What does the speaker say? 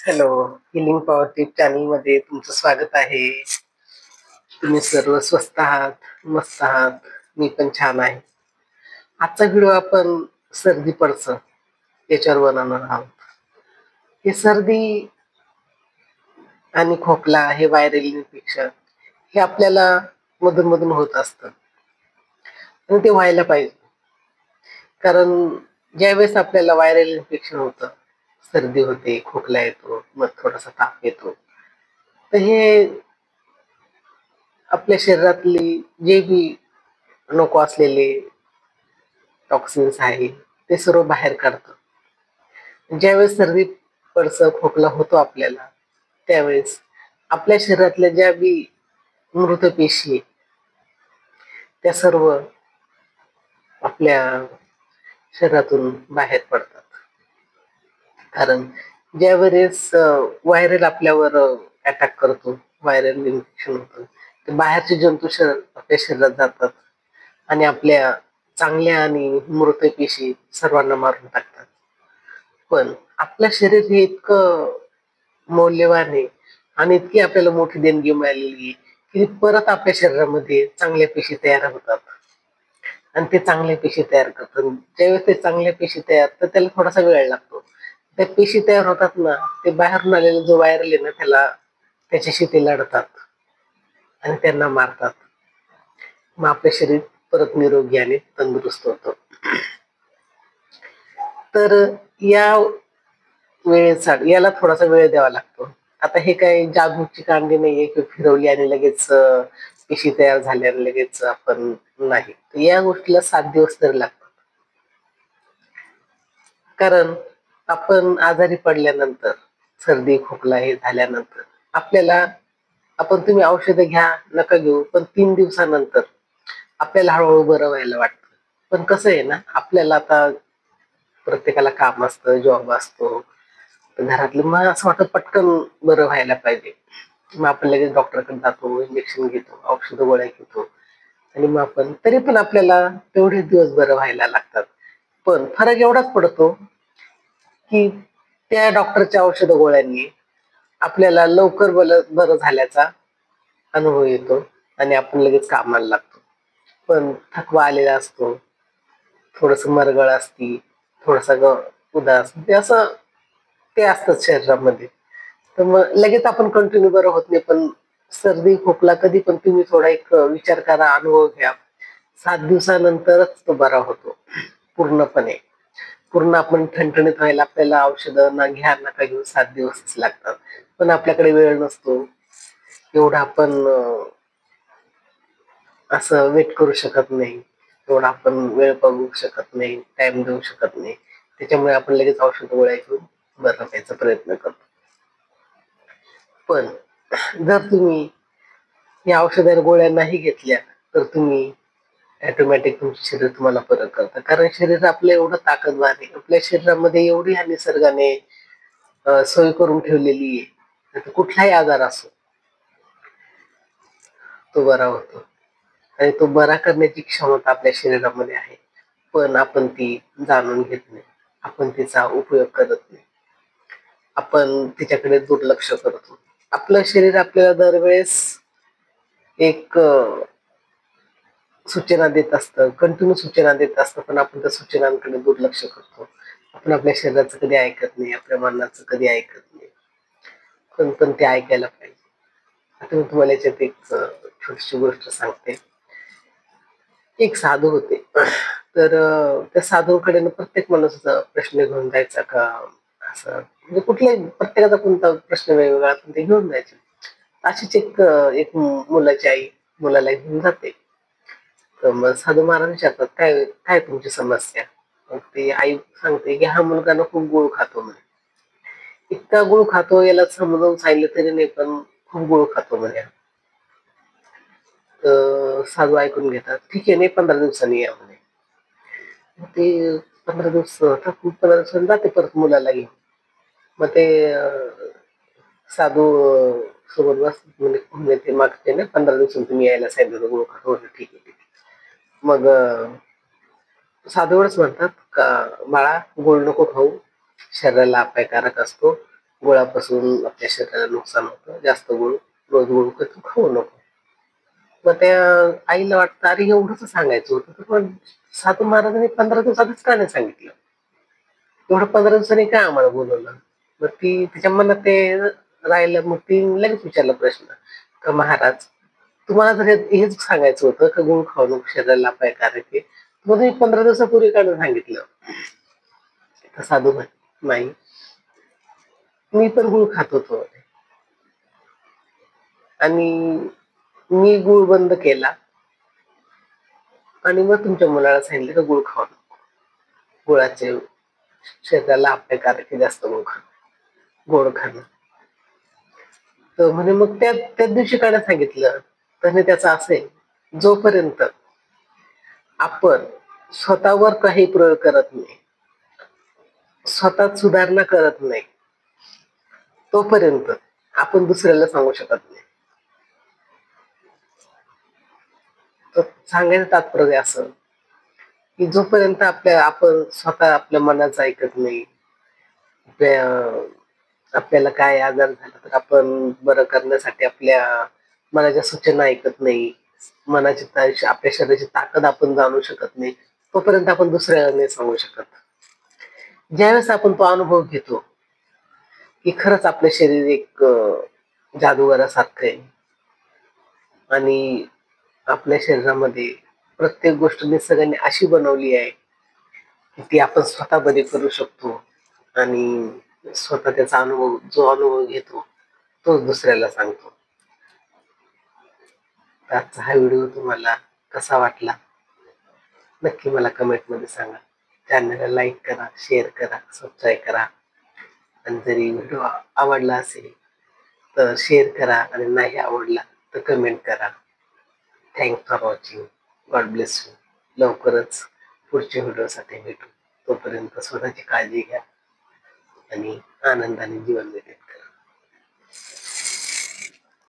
Hello, healing power tip channel मध्ये तुमचं स्वागत आहे. तुम्ही सर्व स्वस्त आहात, मस्त आहात. मी पण छान आहे. आजचा व्हिडिओ आपण सर्दी पडसं याच्यावर बनवणार आहोत. हे सर्दी आणि खोकला हे व्हायरल इन्फेक्शन हे आपल्याला मधून मधून होत असतं आणि ते व्हायला पाहिजे. कारण ज्यावेळेस आपल्याला व्हायरल इन्फेक्शन होतं, सर्दी होते, खोकला येतो, मग थोडासा ताप येतो, तर हे आपल्या शरीरातली जे बी नको असलेले टॉक्सिन्स आहे ते सर्व बाहेर काढतं. ज्यावेळेस सर्दी पडसं खोकला होतो आपल्याला, त्यावेळेस आपल्या शरीरातल्या ज्या बी मृत पेशी आहे, त्या सर्व आपल्या शरीरातून बाहेर पडतात. कारण ज्यावेळेस व्हायरल आपल्यावर अटॅक करतो, व्हायरल इन्फेक्शन होतं, ते बाहेरचे जंतू आपल्या शरीरात जातात आणि आपल्या चांगल्या आणि मृत पेशी सर्वांना मारून टाकतात. पण आपलं शरीर हे इतकं मौल्यवान आहे आणि इतकी आपल्याला मोठी देणगी मिळालेली आहे की परत आपल्या शरीरामध्ये चांगल्या पेशी तयार होतात आणि ते चांगल्या पेशी तयार करतात. ज्यावेळेस ते चांगल्या पेशी तयार, तर त्याला थोडासा वेळ लागतो. त्या पेशी तयार होतात ना, ते बाहेरून आलेला जो व्हायरल आहे ना, त्याच्याशी ते लढतात आणि त्यांना मारतात. मग आपलं शरीर परत निरोगी आणि तंदुरुस्त होतं. तर या याला थोडासा वेळ द्यावा लागतो. आता हे काही जादूची कांडी नाहीये की फिरवली आणि लगेच पेशी तयार झाल्या आणि लगेच आपण नाही. या गोष्टीला 7 दिवस तरी लागतात. कारण आपण आजारी पडल्यानंतर, सर्दी खोकला हे झाल्यानंतर आपल्याला, तुम्ही औषधं घ्या नका घेऊ, पण 3 दिवसानंतर आपल्याला हळूहळू बरं व्हायला वाटतं. पण कसं आहे ना, आपल्याला आता प्रत्येकाला काम असतं, जॉब असतो, घरातलं मग असं वाटतं पटकन बरं व्हायला पाहिजे. मग आपण लगेच डॉक्टरकडे जातो, इंजेक्शन घेतो, औषध गोळ्या घेतो आणि मग आपण तरी पण आपल्याला तेवढेच दिवस बरं व्हायला लागतात. पण फरक एवढाच पडतो की त्या डॉक्टरच्या औषध गोळ्यांनी आपल्याला लवकर बरं झाल्याचा अनुभव येतो आणि आपण लगेच कामाला लागतो. पण थकवा आलेला असतो, थोडस मरगळ असती, थोडासा उदास, ते असं ते असतं शरीरामध्ये. तर मग लगेच आपण कंटिन्यू बरं होत नाही. पण सर्दी खोकला कधी पण तुम्ही थोडा एक विचार करा, अनुभव घ्या, 7 दिवसानंतरच तो बरा होतो पूर्णपणे. पूर्ण आपण ठणठणीत व्हायला आपल्याला औषधं ना घ्या नका घेऊ, 7 दिवसच लागतात. पण आपल्याकडे वेळ नसतो एवढा, आपण असं वेट करू शकत नाही, एवढा आपण वेळ बघू शकत नाही, टाइम देऊ शकत नाही. त्याच्यामुळे आपण लगेच औषध गोळ्या घेऊन बरं व्हायचा प्रयत्न करतो. पण जर तुम्ही या औषधा गोळ्या नाही घेतल्या, तर तुम्ही ऑटोमॅटिक तुमचे शरीर तुम्हाला परत करतं. कारण शरीर आपलं एवढं ताकदवार आहे, आपल्या शरीरामध्ये एवढी ह्या निसर्गाने सोय करून ठेवलेली आहे, तर कुठलाही आजार असो तो बरा होतो आणि तो बरा करण्याची क्षमता आपल्या शरीरामध्ये आहे. पण आपण ती जाणून घेत नाही, आपण तिचा उपयोग करत नाही, आपण तिच्याकडे दुर्लक्ष करतो. आपलं शरीर आपल्याला दरवेळेस एक सूचना देत असतं, कंटिन्यू सूचना देत असतं, पण आपण त्या सूचनांकडे दुर्लक्ष करतो. आपण आपल्या शरीराचं कधी ऐकत नाही, आपल्या मनाचं कधी ऐकत नाही. पण ते ऐकायला पाहिजे. आता मी तुम्हाला याच्यात एक छोटीशी गोष्ट सांगते. एक साधू होते. तर त्या साधूकडे प्रत्येक माणूस प्रश्न घेऊन जायचा का, असं म्हणजे कुठल्याही प्रत्येकाचा कोणता प्रश्न वेगवेगळा, पण ते घेऊन जायचे. अशीच एक मुलाची आई मुलाला घेऊन जाते. तर मग साधू महाराज विचारतात, काय काय तुमची समस्या? मग ती आई सांगते की हा मुलगा ना खूप गुळ खातो म्हणे. इतका गुळ खातो, याला समजावून सांगितलं तरी नाही, पण खूप गुळ खातो म्हणे. तर साधू ऐकून घेतात, ठीक आहे, नाही 15 दिवसांनी या म्हणे. ते 15 दिवस, 15 दिवसांनी जाते परत मुलाला घेऊन. मग ते साधू सोबत बस म्हणजे ते मागते ना, 15 दिवसांनी तुम्ही यायला सांगितलं गुळ खातो, ठीक आहे ठीक आहे. मग साधू एवढंच म्हणतात का, बाळा गुळ नको खाऊ, शरीराला अपायकारक असतो, गुळापासून आपल्या शरीराला नुकसान होतं. जास्त गुळ, रोज गुळ तू खाऊ नको. मग त्या आईला वाटतं अरे एवढंच सांगायचं होतं, तर पण साधू महाराजांनी 15 दिवसातच का नाही सांगितलं? एवढं 15 दिवसांनी काय आम्हाला बोलवलं? मग ती तिच्या मनात ते राहिलं. मग ती लगेच विचारला प्रश्न, का महाराज तुम्हाला जर हेच सांगायचं होतं का गुळ खाऊ नको, शरीराला अपायकारक आहे, मग तुम्ही 15 दिवसापूर्वी का नाही सांगितलं? तर साधू म्हणे, नाही मी पण गुळ खात होतो आणि मी गुळ बंद केला आणि मग तुमच्या मुलाला सांगितलं का गुळ खाऊ नको. गुळाचे शरीराला अपायकारक आहे जास्त गुळ खाणं, गोड खाणं. तर म्हणे मग त्याच दिवशी काय नाही सांगितलं? तर त्याचं असं आहे, जोपर्यंत आपण स्वतःवर काही प्रयोग करत नाही, स्वतःत सुधारणा करत नाही, तोपर्यंत आपण दुसऱ्याला सांगू शकत नाही. तर सांगायचं तात्पर्य असं, की जोपर्यंत आपण स्वतः आपल्या मनाचं ऐकत नाही, आपल्याला काय आजार झाला तर आपण बरं करण्यासाठी आपल्या मनाच्या सूचना ऐकत नाही, आपल्या शरीराची ताकद आपण जाणू शकत नाही, तोपर्यंत आपण दुसऱ्याला नाही सांगू शकत. ज्यावेळेस आपण तो अनुभव घेतो की खरंच आपलं शरीर एक जादूगारासारखं आहे आणि आपल्या शरीरामध्ये प्रत्येक गोष्ट निसर्गाने अशी बनवली आहे की ती आपण स्वतः बरी करू शकतो आणि स्वतः त्याचा अनुभव घेतो तोच दुसऱ्याला सांगतो. तर आजचा हा व्हिडिओ तुम्हाला कसा वाटला नक्की मला कमेंटमध्ये सांगा. चॅनलला लाईक करा, शेअर करा, सबस्क्राईब करा आणि जरी व्हिडिओ आवडला असेल तर शेअर करा आणि नाही आवडला तर कमेंट करा. Thanks for watching. God bless you. लवकरच पुढच्या व्हिडिओसाठी भेटू. तोपर्यंत स्वतःची काळजी घ्या आणि आनंदाने जीवन व्यतीत